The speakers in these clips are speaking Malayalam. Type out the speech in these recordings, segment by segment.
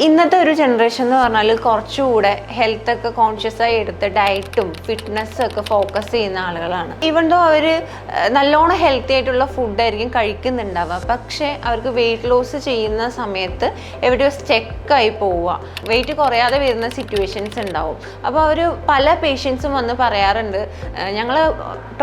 ഇന്നത്തെ ഒരു ജനറേഷൻ എന്ന് പറഞ്ഞാൽ കുറച്ചുകൂടെ ഹെൽത്തൊക്കെ കോൺഷ്യസ് ആയി എടുത്ത് ഡയറ്റും ഫിറ്റ്നസ്സും ഒക്കെ ഫോക്കസ് ചെയ്യുന്ന ആളുകളാണ്. ഈവൻ ദോ അവർ നല്ലോണം ഹെൽത്തി ആയിട്ടുള്ള ഫുഡായിരിക്കും കഴിക്കുന്നുണ്ടാവുക, പക്ഷേ അവർക്ക് വെയിറ്റ് ലോസ് ചെയ്യുന്ന സമയത്ത് എവിടെയോ സ്റ്റെക്കായി പോവുക, വെയിറ്റ് കുറയാതെ വരുന്ന സിറ്റുവേഷൻസ് ഉണ്ടാവും. അപ്പോൾ അവർ പല പേഷ്യൻസും വന്ന് പറയാറുണ്ട്, ഞങ്ങൾ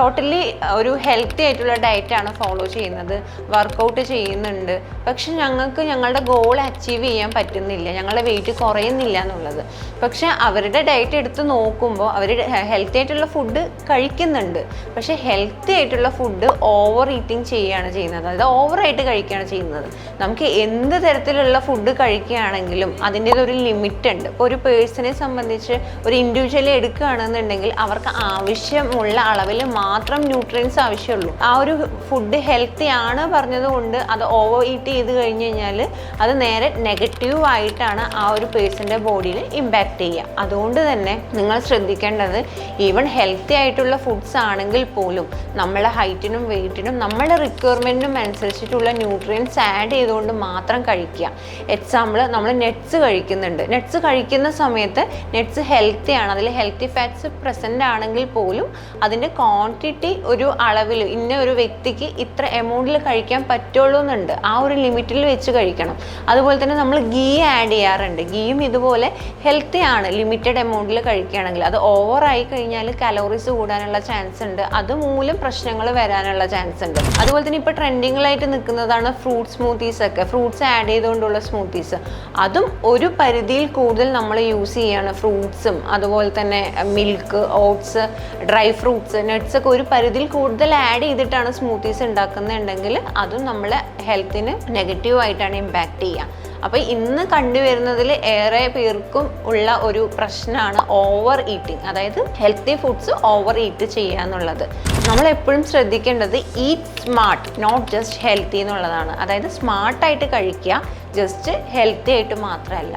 ടോട്ടലി ഒരു ഹെൽത്തി ആയിട്ടുള്ള ഡയറ്റാണ് ഫോളോ ചെയ്യുന്നത്, വർക്കൗട്ട് ചെയ്യുന്നുണ്ട്, പക്ഷെ ഞങ്ങൾക്ക് ഞങ്ങളുടെ ഗോൾ അച്ചീവ് ചെയ്യാൻ പറ്റുന്നില്ല, ഞങ്ങളുടെ വെയിറ്റ് കുറയുന്നില്ല എന്നുള്ളത്. പക്ഷെ അവരുടെ ഡയറ്റ് എടുത്ത് നോക്കുമ്പോൾ അവർ ഹെൽത്തി ആയിട്ടുള്ള ഫുഡ് കഴിക്കുന്നുണ്ട്, പക്ഷെ ഹെൽത്തി ആയിട്ടുള്ള ഫുഡ് ഓവർ ഈറ്റിംഗ് ചെയ്യുകയാണ് ചെയ്യുന്നത്, അതായത് ഓവറായിട്ട് കഴിക്കുകയാണ് ചെയ്യുന്നത്. നമുക്ക് എന്ത് തരത്തിലുള്ള ഫുഡ് കഴിക്കുകയാണെങ്കിലും അതിൻ്റേതൊരു ലിമിറ്റ് ഉണ്ട്. ഇപ്പോൾ ഒരു പേഴ്സണെ സംബന്ധിച്ച് ഒരു ഇൻഡിവിജ്വലി എടുക്കുകയാണെന്നുണ്ടെങ്കിൽ അവർക്ക് ആവശ്യമുള്ള അളവിൽ മാത്രം ന്യൂട്രിയൻസ് ആവശ്യമുള്ളൂ. ആ ഒരു ഫുഡ് ഹെൽത്തി ആണ് പറഞ്ഞതുകൊണ്ട് അത് ഓവർ ഈറ്റ് ചെയ്ത് കഴിഞ്ഞ് കഴിഞ്ഞാൽ അത് നേരെ നെഗറ്റീവായിട്ടാണ് ആ ഒരു പേഴ്സൻ്റെ ബോഡിയിൽ ഇമ്പാക്റ്റ് ചെയ്യുക. അതുകൊണ്ട് തന്നെ നിങ്ങൾ ശ്രദ്ധിക്കേണ്ടത്, ഈവൻ ഹെൽത്തി ആയിട്ടുള്ള ഫുഡ്സ് ആണെങ്കിൽ പോലും നമ്മളെ ഹൈറ്റിനും വെയിറ്റിനും നമ്മളുടെ റിക്വയർമെൻറ്റിനും അനുസരിച്ചിട്ടുള്ള ന്യൂട്രിയൻസ് ആഡ് ചെയ്തുകൊണ്ട് മാത്രം കഴിക്കുക. എക്സാമ്പിൾ, നമ്മൾ നെറ്റ്സ് കഴിക്കുന്നുണ്ട്, നെറ്റ്സ് കഴിക്കുന്ന സമയത്ത് നെറ്റ്സ് ഹെൽത്തിയാണ്, അതിൽ ഹെൽത്തി ഫാറ്റ്സ് പ്രസൻ്റ് ആണെങ്കിൽ പോലും അതിൻ്റെ ക്വാണ്ടിറ്റി ഒരു അളവിൽ ഇന്ന ഒരു വ്യക്തിക്ക് ഇത്ര എമൗണ്ടിൽ കഴിക്കാൻ പറ്റുള്ളൂ എന്നുണ്ട്. ആ ഒരു ലിമിറ്റിൽ വെച്ച് കഴിക്കണം. അതുപോലെ തന്നെ നമ്മൾ ഗീ ആഡ് ചെയ്യാറുണ്ട്. ഗീയും ഇതുപോലെ ഹെൽത്തി ആണ്, ലിമിറ്റഡ് എമൗണ്ടിൽ കഴിക്കുകയാണെങ്കിൽ. അത് ഓവറായി കഴിഞ്ഞാൽ കലോറീസ് കൂടാനുള്ള ചാൻസ് ഉണ്ട്, അതുമൂലം പ്രശ്നങ്ങൾ വരാനുള്ള ചാൻസ് ഉണ്ട്. അതുപോലെ തന്നെ ഇപ്പോൾ ട്രെൻഡിങ്ങിലായിട്ട് നിൽക്കുന്നതാണ് ഫ്രൂട്ട് സ്മൂത്തീസ് ഒക്കെ, ഫ്രൂട്ട്സ് ആഡ് ചെയ്തുകൊണ്ടുള്ള സ്മൂത്തീസ്. അതും ഒരു പരിധിയിൽ കൂടുതൽ നമ്മൾ യൂസ് ചെയ്യുകയാണ്. ഫ്രൂട്ട്സും അതുപോലെ തന്നെ milk, oats, dry fruits, nuts ഒക്കെ ഒരു പരിധിയിൽ കൂടുതൽ ആഡ് ചെയ്തിട്ടാണ് സ്മൂത്തീസ് ഉണ്ടാക്കുന്നുണ്ടെങ്കിൽ അതും നമ്മളെ ഹെൽത്തിന് നെഗറ്റീവായിട്ടാണ് ഇമ്പാക്റ്റ് ചെയ്യുക. അപ്പോൾ ഇന്ന് കണ്ടുവരുന്നതിൽ ഏറെ പേർക്കും ഉള്ള ഒരു പ്രശ്നമാണ് ഓവർ ഈറ്റിംഗ്, അതായത് ഹെൽത്തി ഫുഡ്സ് ഓവർ ഈറ്റ് ചെയ്യുക എന്നുള്ളത്. നമ്മളെപ്പോഴും ശ്രദ്ധിക്കേണ്ടത് eat smart, not just healthy എന്നുള്ളതാണ്. അതായത് സ്മാർട്ടായിട്ട് കഴിക്കുക, ജസ്റ്റ് ഹെൽത്തി ആയിട്ട് മാത്രമല്ല.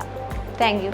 Thank U.